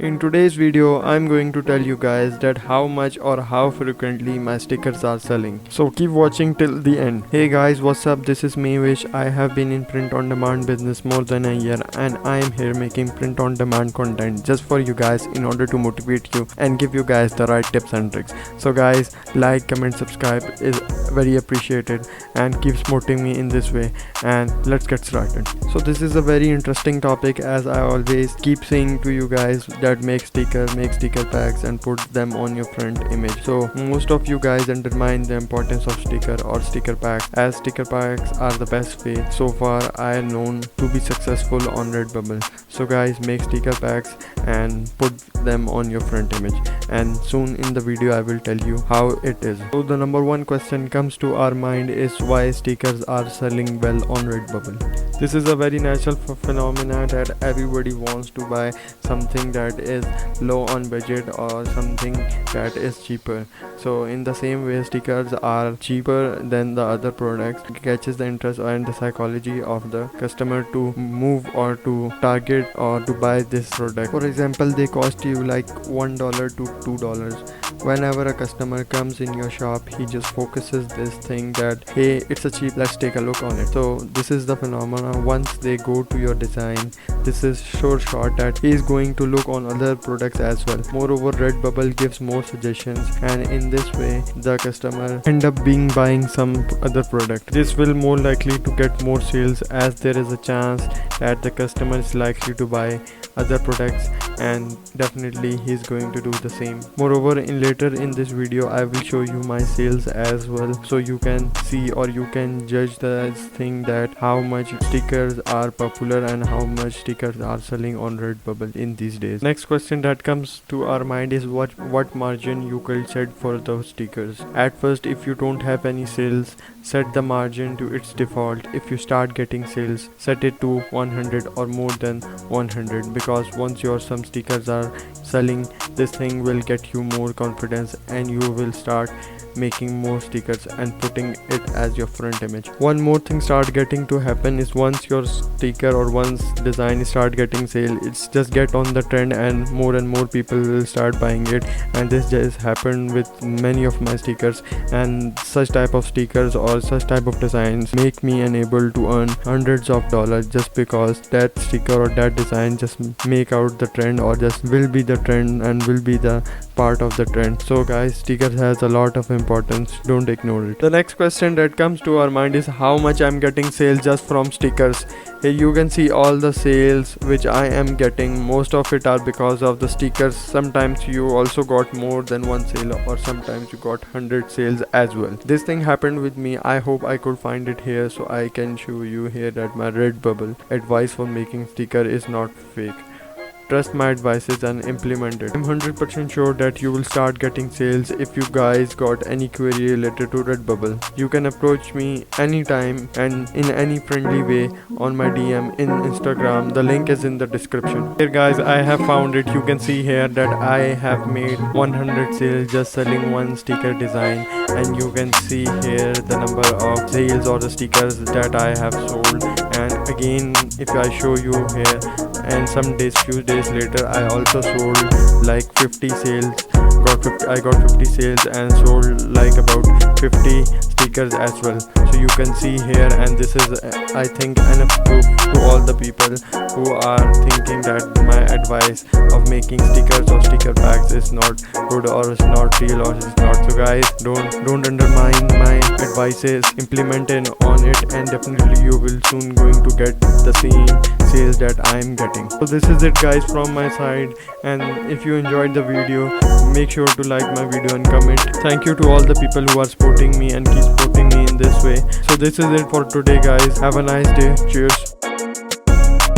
In today's video, I'm going to tell you guys that how much or how frequently my stickers are selling. So keep watching till the end. Hey guys, what's up? This is Mewish. I have been in print on demand business more than a year and I am here making print on demand content just for you guys in order to motivate you and give you guys the right tips and tricks. So guys, like, comment, subscribe is very appreciated and keep supporting me in this way, and let's get started. So this is a very interesting topic, as I always keep saying to you guys that make sticker packs and put them on your front image. So most of you guys undermine the importance of sticker or sticker packs, as sticker packs are the best way so far I am known to be successful on Redbubble. So guys, make sticker packs and put them on your front image, and soon in the video I will tell you how it is. So the number one question comes to our mind is why stickers are selling well on Redbubble. This is a very natural phenomena that everybody wants to buy something that is low on budget or something that is cheaper. So in the same way, stickers are cheaper than the other products. It catches the interest and the psychology of the customer to move or to target or to buy this product. For example, they cost you like $1 to $2. Whenever a customer comes in your shop, he just focuses this thing that hey, it's a cheap, let's take a look on it. So this is the phenomena. Once they go to your design, this is sure shot that he is going to look on other products as well. Moreover, Redbubble gives more suggestions, and in this way the customer end up buying some other product. This will more likely to get more sales, as there is a chance that the customer is likely to buy other products and definitely he's going to do the same. Moreover, later in this video I will show you my sales as well, so you can see or you can judge this thing that how much stickers are popular and how much stickers are selling on Redbubble in these days. Next question that comes to our mind is what margin you could set for those stickers. At first, if you don't have any sales, set the margin to its default. If you start getting sales, set it to 100 or more than 100, because once some stickers are selling, this thing will get you more confidence and you will start making more stickers and putting it as your front image. One more thing start getting to happen is once your sticker or once design start getting sale, it's just get on the trend and more people will start buying it. And this just happened with many of my stickers, and such type of stickers or such type of designs make me unable to earn hundreds of dollars just because that sticker or that design just make out the trend or just will be the trend and will be the part of the trend. So guys, stickers has a lot of importance, don't ignore it. The next question that comes to our mind is how much I'm getting sales just from stickers. Here you can see all the sales which I am getting. Most of it are because of the stickers. Sometimes you also got more than one sale, or sometimes you got 100 sales as well. This thing happened with me. I hope I could find it here so I can show you here that my Redbubble advice for making sticker is not fake. Trust my advices and implement it. I'm 100% sure that you will start getting sales. If you guys got any query related to Redbubble, you can approach me anytime and in any friendly way on my DM in Instagram. The link is in the description. Here guys, I have found it. You can see here that I have made 100 sales just selling one sticker design, and you can see here the number of sales or the stickers that I have sold. And again, if I show you here, and few days later I also sold like 50 sales. I got 50 sales and sold like about 50 stickers as well. So you can see here, and this is I think enough proof to all the people who are thinking that my advice of making stickers or sticker packs is not good or is not real or is not. So guys, don't undermine my advices, implement on it, and definitely you will soon going to get the same sales that I am getting. So this is it guys from my side, and if you enjoyed the video, make sure to like my video and comment. Thank you to all the people who are supporting me and keep supporting me in this way. So this is it for today guys. Have a nice day. Cheers.